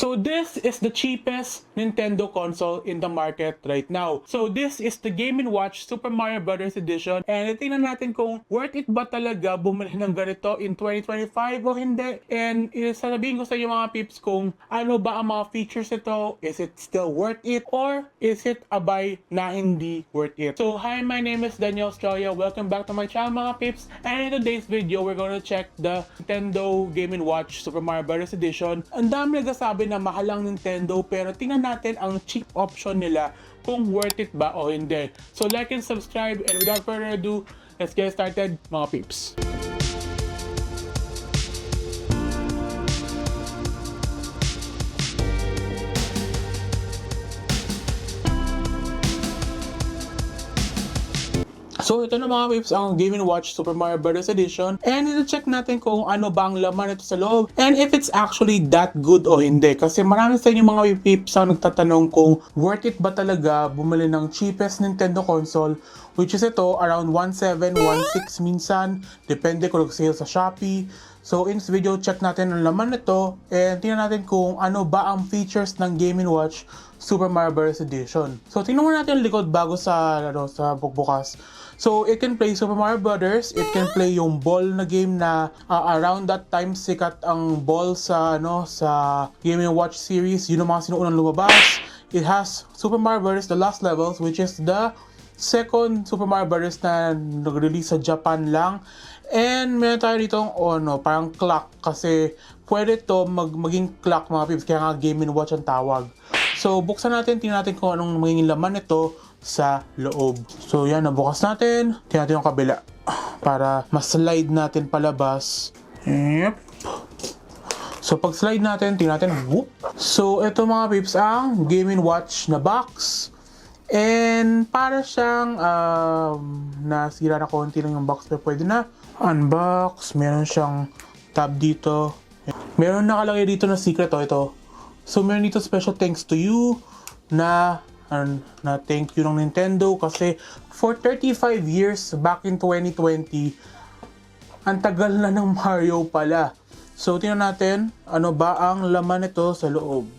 So this is the cheapest Nintendo console in the market right now. So this is the Game & Watch Super Mario Bros. Edition. And tingnan natin kung worth it ba talaga bumili ng ganito in 2025 o hindi. And sasabihin ko sa inyo mga peeps kung ano ba ang mga features nito. Is it still worth it? Or is it a buy na hindi worth it? So hi, my name is Daniel Australia. Welcome back to my channel mga peeps. And in today's video, we're going to check the Nintendo Game & Watch Super Mario Bros. Edition. Ang dami nagsasabi na mahal ang Nintendo, pero tingnan natin ang cheap option nila kung worth it ba o hindi. So like and subscribe, and without further ado, let's get started mga peeps. So ito na mga peeps ang Game & Watch Super Mario Bros. Edition, and ito-check natin kung ano ba ang laman nito sa loob and if it's actually that good o hindi. Kasi marami sa inyo mga peeps ang nagtatanong kung worth it ba talaga bumili ng cheapest Nintendo console, which is ito around 1.7, 1.6 minsan, depende kung nag-sale sa Shopee. So in this video, check natin ang laman nito and tingnan natin kung ano ba ang features ng Game & Watch Super Mario Bros. Edition. So tingnan mo natin ang likod bago sa bukbukas. So it can play Super Mario Brothers, it can play yung ball na game na around that time sikat ang ball sa sa Game & Watch series, yun ang mga sinuunang lumabas. It has Super Mario Brothers The Lost Levels, which is the second Super Mario Brothers na nag-release sa Japan lang. And meron tayo dito parang clock, kasi pwede to maging clock mga peeps, kaya nga Game & Watch ang tawag. So buksan natin, tingnan natin kung anong magiging laman nito sa loob. So yan, nabukas natin. Tingnan natin yung kabila para mas-slide natin palabas. Yep. So pag slide natin, tingnan natin. Whoop. So ito mga peeps ang Game & Watch na box. And para siyang nasira na konti lang yung box, pero pwede na unbox. Meron siyang tab dito. Meron nakalagay dito na secret ito. So meron dito special thanks to you na thank you ng Nintendo, kasi for 35 years back in 2020, ang tagal na ng Mario pala. So tingnan natin ano ba ang laman nito sa loob.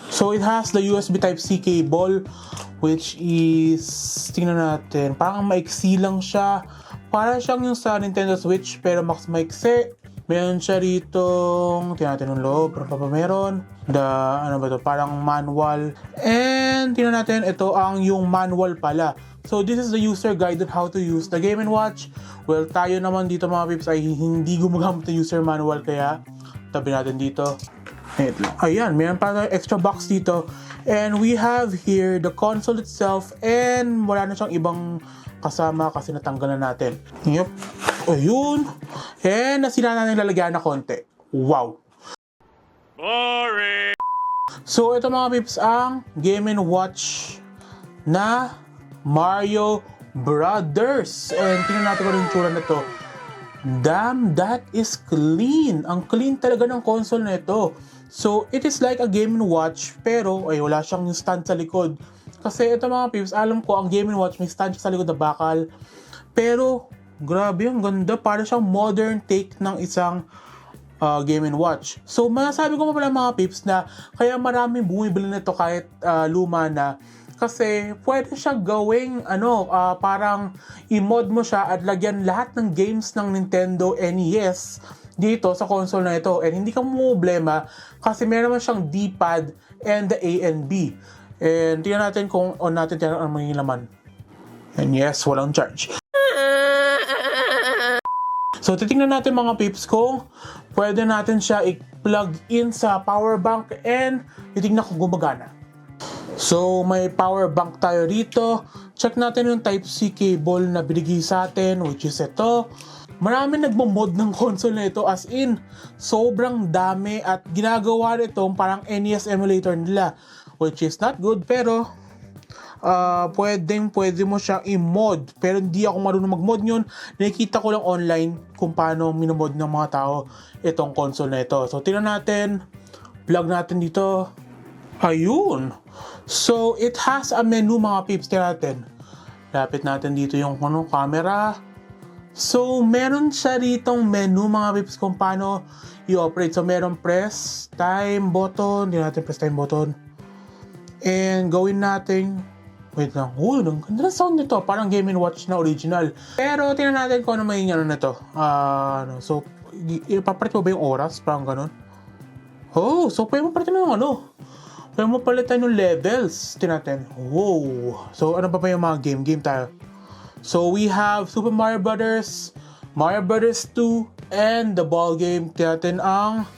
So it has the USB Type-C cable, which is, tingnan natin, parang maiksi lang siya. Para siyang yung sa Nintendo Switch pero mas maiksi. Meron siya rito, tingnan natin yung loob, ano pa ba meron? Parang manual. And tingnan natin, ito ang yung manual pala. So this is the user guide on how to use the Game & Watch. Well, tayo naman dito mga peeps ay hindi gumagamit ng user manual, kaya tabi natin dito. Ayan, meron pa tayong extra box dito. And we have here the console itself, and wala na siyang ibang kasama kasi natanggal na natin. Yep. Ayun. And nasira na yung lalagyan na konti. Wow. Boring. So ito mga peeps ang Game & Watch na Mario Brothers. And tingnan natin kung yung tsura na ito. Damn, that is clean. Ang clean talaga ng console na ito. So it is like a Game & Watch, pero wala siyang stand sa likod. Kasi ito mga peeps, alam ko ang Game & Watch may stand sa likod na bakal. Pero grabe, ang ganda. Para siyang modern take ng isang Game & Watch. So masasabi ko pala mga peeps na kaya maraming bumibili nito kahit luma na. Kasi pwede siya gawing parang i-mod mo siya at lagyan lahat ng games ng Nintendo NES dito sa console na ito. And hindi ka problema kasi meron naman siyang D-pad and the A and B. And tingnan natin kung on natin ang magiging laman. And yes, walang charge. So titingnan natin mga peeps kung pwede natin siya i-plug in sa power bank, and titingnan kung gumagana. So may power bank tayo rito. Check natin yung Type-C cable na binigay sa atin, which is ito. Marami nagmo-mod ng console na ito, as in sobrang dami, at ginagawa nitong parang NES emulator nila, which is not good, pero pwede mo siyang i-mod. Pero hindi ako marunong mag-mod yun. Nakikita ko lang online kung paano minomod ng mga tao itong console na ito. So tingnan natin, plug natin dito. Ayun. So it has a menu mga peeps. Tingnan natin. Lapit natin dito yung camera. So, meron siya ditong menu mga pips kung paano i-operate. So, meron press time button. Hindi natin press time button. And gawin natin, wait lang. Ang ganda ng sound nito. Parang Game & Watch na original. Pero, tingnan natin kung ano may ano nito. So, ipapalit mo ba yung oras? Parang ganun. Oh, so pwede mo palitan ng ano? Pwede mo palitan yung levels. Tingnan natin. Wow. So, ano pa yung mga game tayo? So, we have Super Mario Brothers, Mario Brothers 2, and the ball game. Tingnan natin ang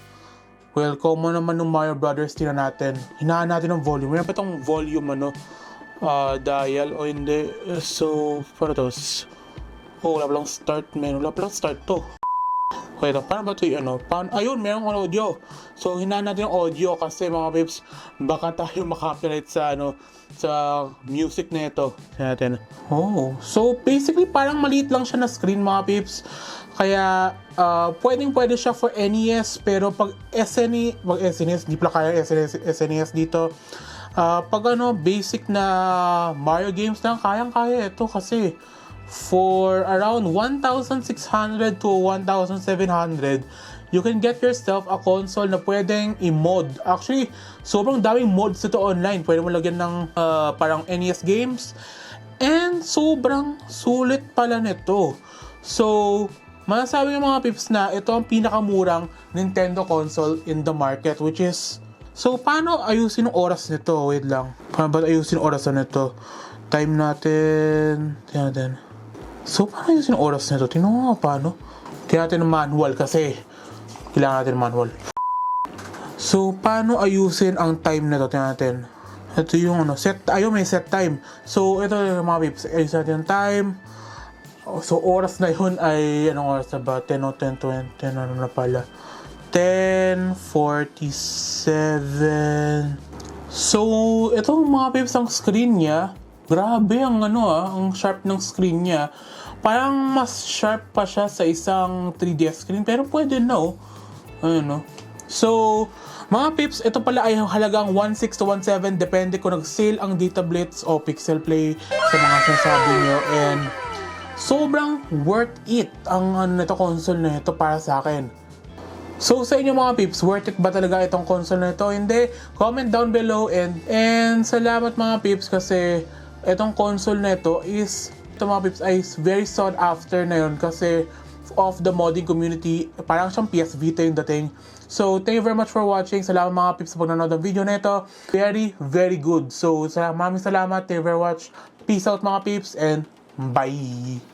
common naman ng Mario Brothers. Tingnan natin. Hinaan natin ng volume. Mayroon pa itong volume, dial o hindi. So, para to? Wala pa lang start menu. Wala pa lang start to. Wait, paano ba ito yung ayun, merong audio. So, hinaan natin yung audio kasi mga pips, baka tayo makapiright sa sa music na ito. Natin. Oh, so basically parang maliit lang siya na screen mga pips. Kaya pwede siya for NES, pero pag SNES, di pala kaya SNES dito. Pag basic na Mario games lang, kayang-kaya ito kasi for around 1,600 to 1,700, you can get yourself a console na pwedeng i-mod. Actually, sobrang daming mods ito online. Pwede mo lagyan ng parang NES games. And sobrang sulit pala nito. So, masasabi ng mga pips na ito ang pinakamurang Nintendo console in the market, which is... So, paano ayusin ang oras nito? Wait lang. Paano ba ayusin ang oras nito? Time natin... Tingnan natin. So, paano ayusin ang oras nito? Tingnan mo nga paano. Tingnan natin ng manual kasi kailangan natin ng manual. So, paano ayusin ang time nito? Tingnan natin. Ito yung set. Ayun, may set time. So, ito yung mga pips. Ayusin natin yung time. So, oras na yun ay, anong oras na ba? 10 o 10:20, ano na pala? 10:47. So, itong mga pips, ang screen niya, grabe ang ang sharp ng screen niya. Parang mas sharp pa siya sa isang 3DS screen, pero pwede Ayun, So, mga pips, ito pala ay halagang 1.6 to 1.7, depende kung nag-sale ang Data Blitz o Pixel Play sa mga sinasabi nyo. And sobrang worth it ang nito console na ito para sa akin. So sa inyo mga pips, worth it ba talaga itong console na ito? Hindi? Comment down below and salamat mga pips kasi itong console na ito mga pips ay very sought after na yun kasi of the modding community. Parang siyang PS Vita yung dating. So thank you very much for watching. Salamat mga pips sa pagnanood ng video na ito. Very, very good. So maraming salamat. Thank you very much. Peace out mga pips and bye!